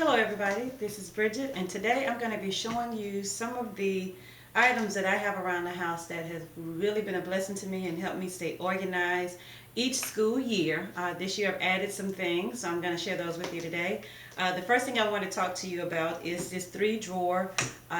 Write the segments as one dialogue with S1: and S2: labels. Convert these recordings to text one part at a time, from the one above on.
S1: Hello everybody, this is Bridget, and today I'm going to be showing you some of the items that I have around the house that have really been a blessing to me and helped me stay organized each school year. This year I've added some things, so I'm going to share those with you today. The first thing I want to talk to you about is this 3-drawer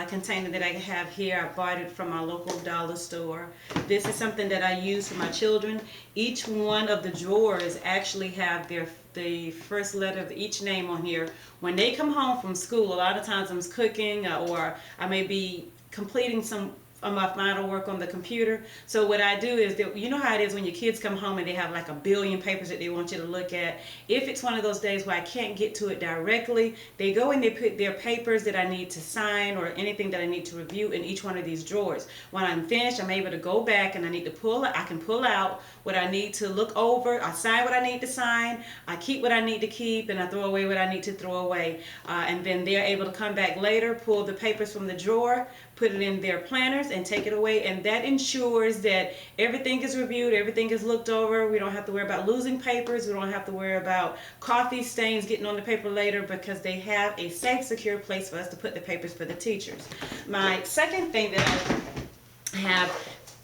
S1: container that I have here. I bought it from my local dollar store. This is something that I use for my children. Each one of the drawers actually have the first letter of each name on here. When they come home from school, a lot of times I'm cooking or I may be completing some of my final work on the computer. So what I do is that, you know how it is when your kids come home and they have like a billion papers that they want you to look at. If it's one of those days where I can't get to it directly, they go and they put their papers that I need to sign or anything that I need to review in each one of these drawers. When I'm finished, I'm able to go back and I can pull out what I need to look over. I sign what I need to sign, I keep what I need to keep, and I throw away what I need to throw away. And then they're able to come back later, pull the papers from the drawer, put it in their planners and take it away, and that ensures that everything is reviewed, everything is looked over. We don't have to worry about losing papers, we don't have to worry about coffee stains getting on the paper later, because they have a safe, secure place for us to put the papers for the teachers. My second thing that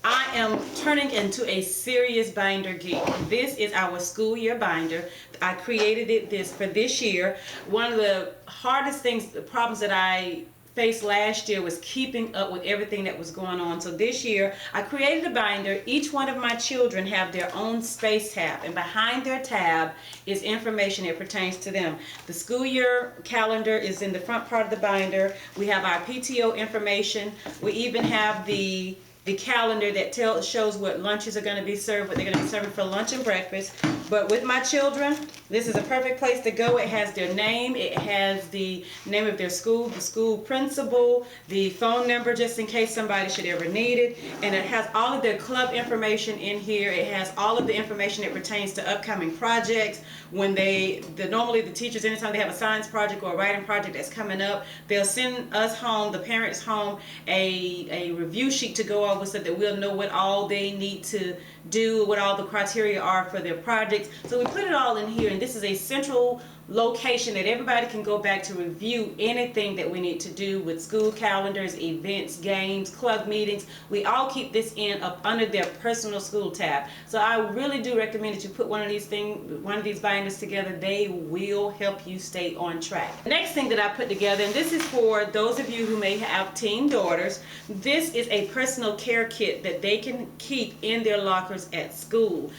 S1: I am turning into a serious binder geek. This is our school year binder. I created it for this year. One of the hardest things, the problems that I faced last year was keeping up with everything that was going on. So this year I created a binder. Each one of my children have their own space tab, and behind their tab is information that pertains to them. The school year calendar is in the front part of the binder. We have our PTO information. We even have the calendar that shows what lunches are going to be served, what they're going to be serving for lunch and breakfast. But with my children, this is a perfect place to go. It has their name, it has the name of their school, the school principal, the phone number just in case somebody should ever need it, and it has all of their club information in here. It has all of the information that pertains to upcoming projects. When normally the teachers, anytime they have a science project or a writing project that's coming up, they'll send us home, the parents home, a review sheet to go over so that we'll know what all they need to do, what all the criteria are for their projects. So we put it all in here, and this is a central location that everybody can go back to review anything that we need to do with school calendars, events, games, club meetings. We all keep this up under their personal school tab. So I really do recommend that you put one of these binders together. They will help you stay on track. The next thing that I put together, and this is for those of you who may have teen daughters, this is a personal care kit that they can keep in their lockers at school.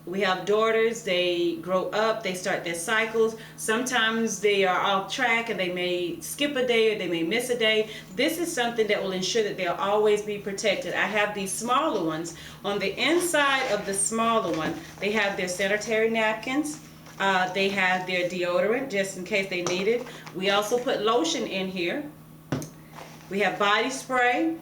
S1: We have daughters, they grow up, they start their cycles. Sometimes they are off track and they may skip a day or they may miss a day. This is something that will ensure that they'll always be protected. I have these smaller ones. On the inside of the smaller one, they have their sanitary napkins. They have their deodorant just in case they need it. We also put lotion in here. We have body spray.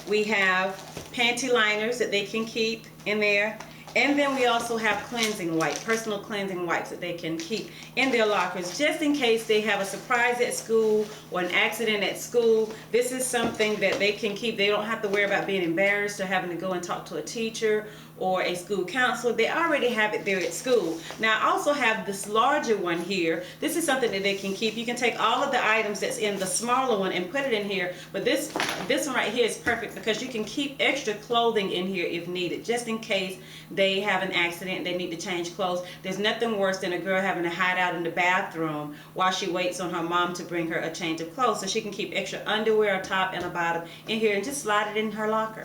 S1: We have panty liners that they can keep in there. And then we also have cleansing wipes, personal cleansing wipes that they can keep in their lockers just in case they have a surprise at school or an accident at school. This is something that they can keep. They don't have to worry about being embarrassed or having to go and talk to a teacher or a school counselor. They already have it there at school. Now I also have this larger one here. This is something that they can keep. You can take all of the items that's in the smaller one and put it in here, but this one right here is perfect because you can keep extra clothing in here if needed, just in case they have an accident, they need to change clothes. There's nothing worse than a girl having to hide out in the bathroom while she waits on her mom to bring her a change of clothes. So she can keep extra underwear, a top and a bottom in here and just slide it in her locker.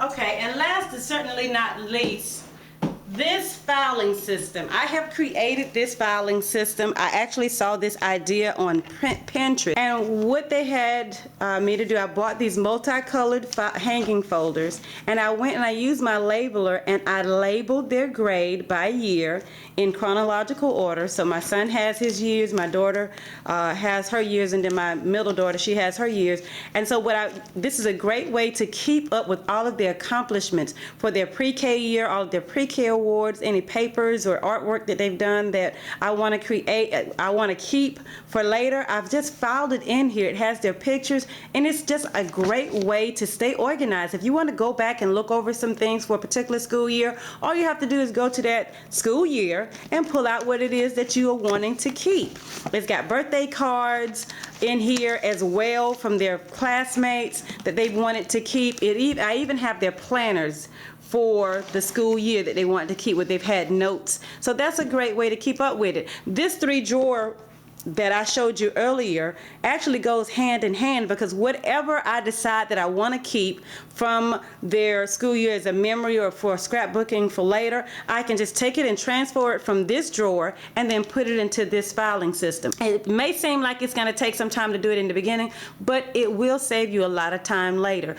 S1: Okay, and last but certainly not least, this filing system. I have created this filing system. I actually saw this idea on Pinterest, and what they had me to do, I bought these multicolored hanging folders, and I went and I used my labeler and I labeled their grade by year in chronological order. So my son has his years, my daughter has her years, and then my middle daughter, she has her years. And so this is a great way to keep up with all of their accomplishments for their pre-K year, all of their pre-K awards, any papers or artwork that they've done that I want to create, I want to keep for later. I've just filed it in here. It has their pictures, and it's just a great way to stay organized. If you want to go back and look over some things for a particular school year, all you have to do is go to that school year and pull out what it is that you are wanting to keep. It's got birthday cards in here as well from their classmates that they wanted to keep. I even have their planners for the school year that they want to keep, where they've had notes. So that's a great way to keep up with it. This 3-drawer that I showed you earlier actually goes hand in hand, because whatever I decide that I want to keep from their school year as a memory or for scrapbooking for later, I can just take it and transfer it from this drawer and then put it into this filing system. It may seem like it's going to take some time to do it in the beginning, but it will save you a lot of time later.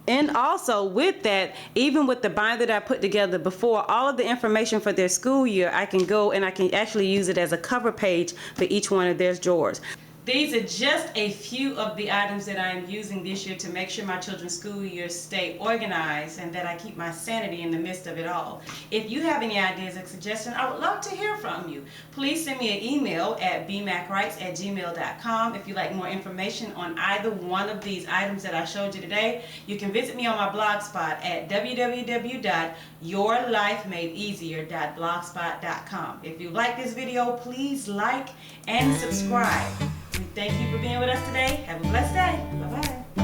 S1: And also with that, even with the binder that I put together before, all of the information for their school year, I can go and I can actually use it as a cover page for each one of their drawers. These are just a few of the items that I am using this year to make sure my children's school years stay organized and that I keep my sanity in the midst of it all. If you have any ideas or suggestions, I would love to hear from you. Please send me an email at BMackWrites@gmail.com. If you'd like more information on either one of these items that I showed you today, you can visit me on my blog spot at www.yourlifemadeeasier.blogspot.com. If you like this video, please like and subscribe. We thank you for being with us today. Have a blessed day. Bye-bye.